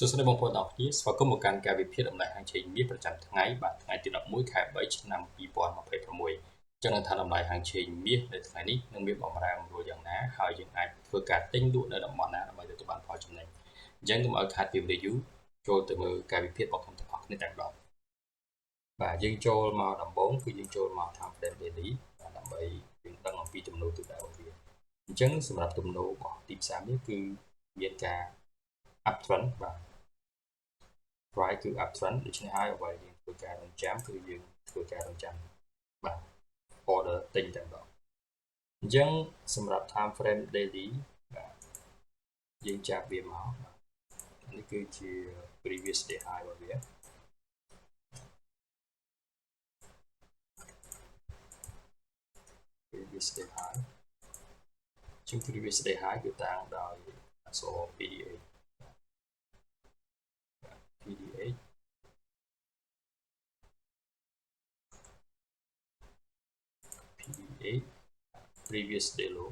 សួស្តីបងប្អូនទាំងអស់គ្នាស្វាគមន៍មកកាន់ការវិភាគតម្លៃហាងឆេងមាសប្រចាំថ្ងៃបាទថ្ងៃទី11ខែ3ឆ្នាំ2026ចឹងនៅថាតម្លៃហាងឆេងមាសនៅថ្ងៃនេះនឹងមានបំរែបំរួលយ៉ាងណាហើយយើងអាចធ្វើការទិញលក់នៅតំបន់ណាដើម្បីទទួលបានផលចំណេញអញ្ចឹងកុំឲ្យខាតពីវីដេអូចូលទៅមើលការវិភាគរបស់ខ្ញុំទាំងអស់គ្នាតែម្ដងបាទយើងចូលមកដំបូងគឺយើងចូលមក Time Frame Daily ដើម្បីយើងដឹងអំពីទំនោរទិសដៅរបស់វាអញ្ចឹងសម្រាប់ទំនោររបស់ទីផ្សារនេះគឺមានការ uptrend បាទ price គឺ uptrend ដូច្នេះហើយអ្វីយើងធ្វើការរងចាំគឺយើងធ្វើការរងចាំបាទ order ទិញតែម្ដងអញ្ចឹងសម្រាប់ time frame daily បាទយើងចាប់វាមកនេះគឺជា previous day high របស់វា previous day high ជាង previous day high គឺតាំងដោយអក្សរ PDA previous day low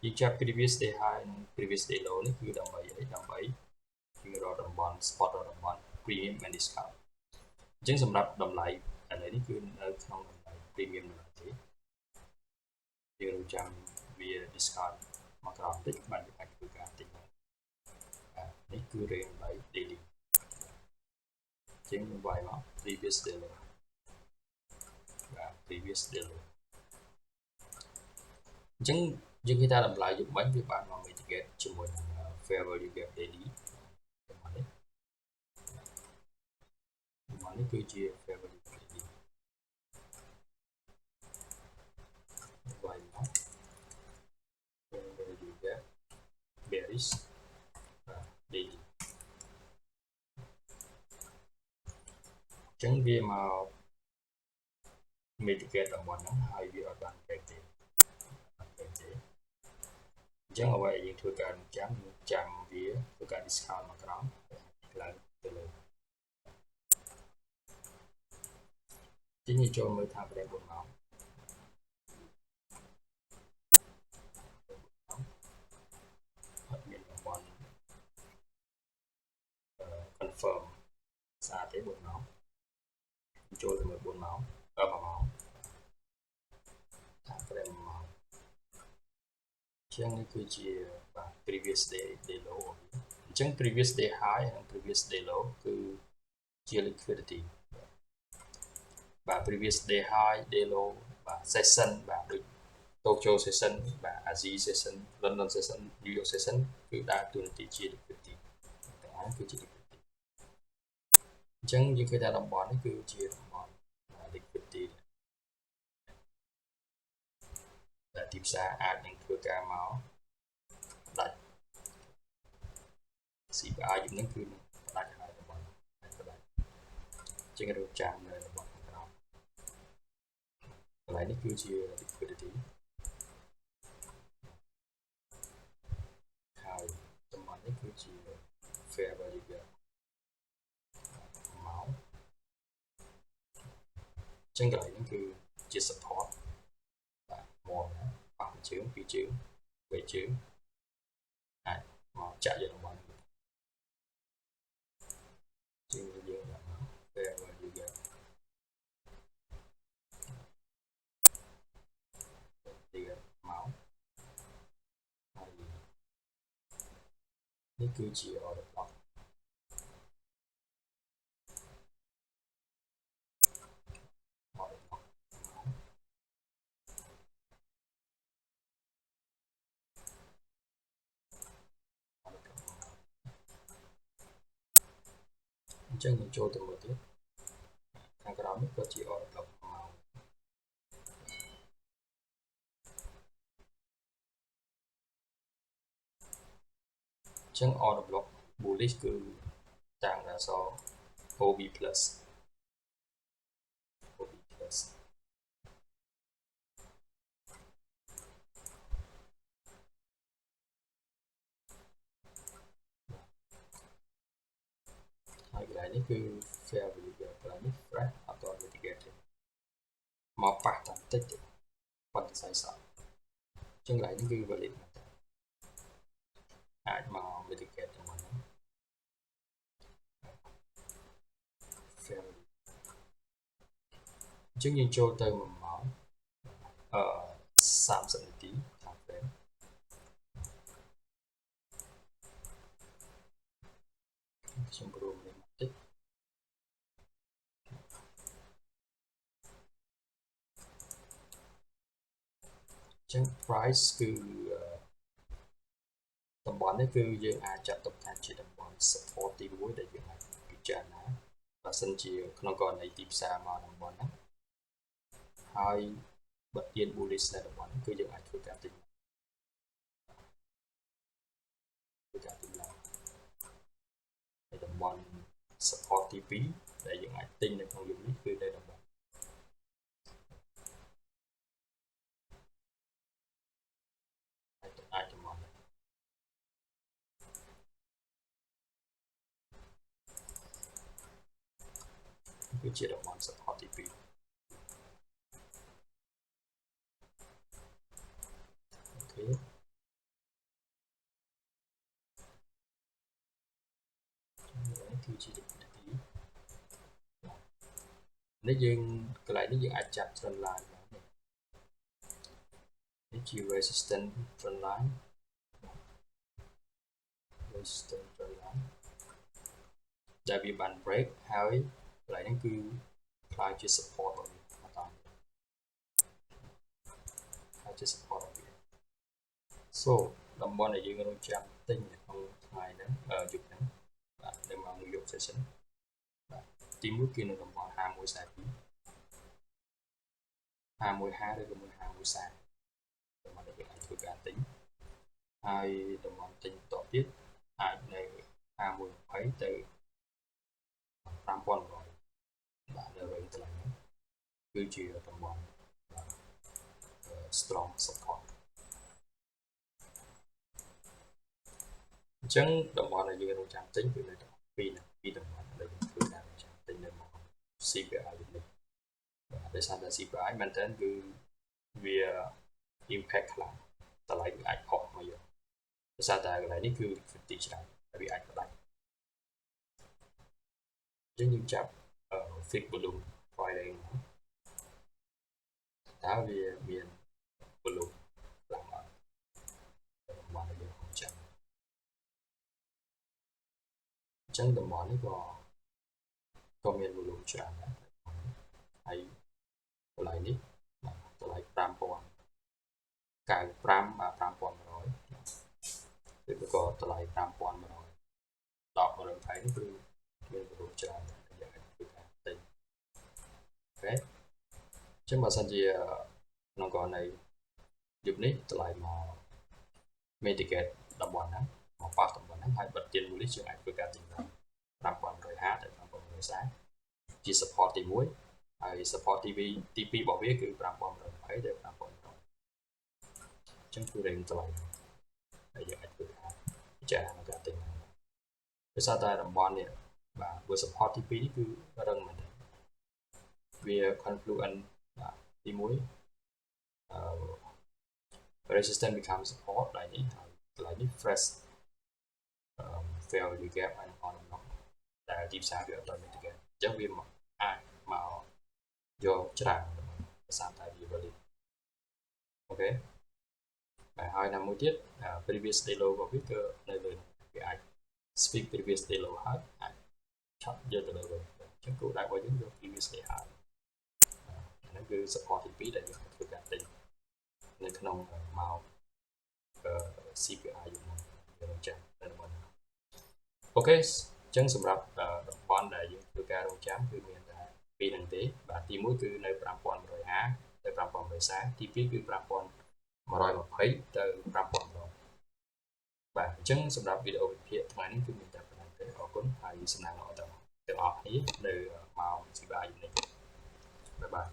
យើងចាប់ previous day high និង previous day low នេះគឺដើម្បីអីដើម្បីយើងរកតំបន់ spot រកតំបន់ premium and discount អញ្ចឹងសម្រាប់តម្លៃឥឡូវនេះគឺនៅក្នុងតម្លៃ premium នៅទេយើងរងចាំវា discount មកក្រោមបន្តិចបាទយើងអាចធ្វើការទិញបាននេះគឺ range by daily ជាងវាយមក previous day low បាទ previous day low អញ្ចឹងយើងឃើញថាតម្លៃយុគមិញវាបានមក mitigate ជាមួយនឹង fair value gap daily នេះគឺជា fair value gap daily វាយមក fair value gap bearish daily អញ្ចឹងវាមក mitigate តំបន់ហ្នឹងហើយវាអត់បាន break ទេអញ្ចឹងអ្វីដែលយើងធ្វើការចាំវាធ្វើការ discount មកក្រោមឡើងទៅលើជាងចូលមើលថាប្រេ4ម៉ោងអត់មានតំបន់ confirm ស្អាតទេ4ម៉ោងចូលទៅមើល4ម៉ោង6ម៉ោងថាប្រេ1ម៉ោងជាងនេះគឺជា previous day low អញ្ចឹង previous day high និង previous day low គឺជា liquidity បាទ previous day high day low បាទ session បាទដូច Tokyo session បាទ Asia session London session New York session គឺដើរតួនាទីជា liquidity ទាំងអស់គឺជា liquidity អញ្ចឹងយើងឃើញថាតំបន់នេះគឺជាតំបន់ liquidity ដែលទីផ្សារអាចនឹងធ្វើការមកដាច់ CPI យើងនឹងគឺដាច់ហើយតំបន់ដាច់ជាងរកចាំនៅតំបន់ក្រោមកន្លែងនេះគឺជា liquidity ហើយតំបន់នេះគឺជា fair value gap មកចឹងកន្លែងនេះគឺជា support បាទមកប៉ះជើងពីរជើងវែកជើងអាចមកចាក់យកតំបន់ជាងយើងដាក់មក fair value gap ទៀតមកហើយនេះគឺជា order block អញ្ចឹងយើងចូលទៅមើលទៀតខាងក្រោមនេះក៏ជា order block មកអញ្ចឹង order block bullish គឺតាមអក្សរ OB plus ហើយកន្លែងនេះគឺ fair value gap កន្លែងនេះ fresh អត់ទាន់ mitigate ទេមកប៉ះតែបន្តិចទេប៉ុន្តែស្អីសោះអញ្ចឹងកន្លែងនេះគឺ valid មែនតើអាចមក mitigate ទាំងហ្នឹង ចឹងយើងចូលទៅ1ម៉ោង30នាទីតាមពេលខ្ញុំប្រូមនេះបន្តិចចឹង price គឺតំបន់នេះគឺយើងអាចចាត់ទុកថាជាតំបន់ support ទី1ដែលយើងអាចពិចារណាបើសិនជាក្នុងករណីទីផ្សារមកតំបន់ហ្នឹងហើយបើទាន bullish នៅតំបន់គឺយើងអាចធ្វើការទិញឡើងនៅតំបន់ support ទី2ដែលយើងអាចទិញនៅក្នុងយប់នេះគឺនៅតំបន់អាចតំបន់គឺជាតំបន់ support ទី2អូខេគឺជាទីនេះយើងកន្លែងនេះយើងអាចចាប់ trend line នេះជា resistance trend line ដែលវាបាន break ហើយកន្លែងនេះគឺខ្លាយជា support របស់វាបន្តខ្លាយជា support របស់វា so តំបន់ដែលយើងរងចាំទិញនៅក្នុងថ្ងៃហ្នឹងយប់ហ្នឹងបាទនៅម៉ោង1យប់ session បាទទី1គឺនៅតំបន់5142 5150ឬក៏5140តំបន់ដែលយើងអាចធ្វើការទិញហើយតំបន់ទិញបន្តទៀតអាចនៅ5120ទៅ5100បាទនៅរេនកន្លែងហ្នឹងគឺជាតំបន់ strong support អញ្ចឹងតំបន់ដែលយើងរងចាំទិញគឺនៅតំបន់ពីតំបន់ដែលយើងធ្វើការរងចាំទិញនៅមក CPI នេះបាទដោយសារតែ CPI មែនតើគឺវា impact ខ្លាំងតម្លៃវាអាចផុសមកយកដោយសារតែកន្លែងនេះគឺ liquidity ច្រើនវាអាចផ្ដាច់អញ្ចឹងយើងចាប់ fix volume Friday តើវាមាន volume ខ្លាំងអត់តំបន់ដែលយើងរងចាំអញ្ចឹងតំបន់នេះក៏មាន volume ច្រើនដែរហើយកន្លែងនេះតម្លៃ5000 95 បាទ5100ឬក៏តម្លៃ5100 10%នេះគឺមាន volume ច្រើនយើងអាចធ្វើការទិញអូខេអញ្ចឹងបើសិនជាក្នុងករណីយប់នេះតម្លៃមក mitigate តំបន់ហ្នឹងមកប៉ះតំបន់ហ្នឹងហើយបិទទាន bullish យើងអាចធ្វើការទិញបាន5150ទៅ5140ជា support ទី1ហើយ support ទី2របស់វាគឺ5120ទៅ5100អញ្ចឹងគឺ range តម្លៃហើយយើងអាចធ្វើការពិចារណាការទិញដោយសារតែតំបន់នេះបាទវា support ទី2នេះគឺរឹងមែនទេវា confluence បាទទី1resistance become support ឡើយនេះហើយកន្លែងនេះ fresh failure gap ហើយនឹង on ដែលទីផ្សារវាអត់ដល់ mitigate អញ្ចឹងវាអាចមកយកច្រើនដោយសារតែវា valid អូខេហើយណាមួយទៀត previous day low របស់វាគឺនៅលើវាអាច sweep previous day low ហើយអាចឆក់យកទៅលើវិញអញ្ចឹងគោលដៅរបស់យើងយក previous day high ហ្នឹងគឺ support ទី2ដែលយើងអាចធ្វើការទិញនៅក្នុងម៉ោងCPI យើងចាំនៅតំបន់អូខេអញ្ចឹងសម្រាប់តំបន់ដែលយើងធ្វើការរងចាំគឺមានតែពីរហ្នឹងទេបាទទី1គឺនៅ5150ទៅ5140ទី2គឺ5120ទៅ5100បាទអញ្ចឹងសម្រាប់វីដេអូវិភាគថ្ងៃនេះគឺមានតែប៉ុណ្ណឹងទេអរគុណហើយសំណាងល្អទាំងអស់គ្នានៅម៉ោង CPI នេះបាយបាយ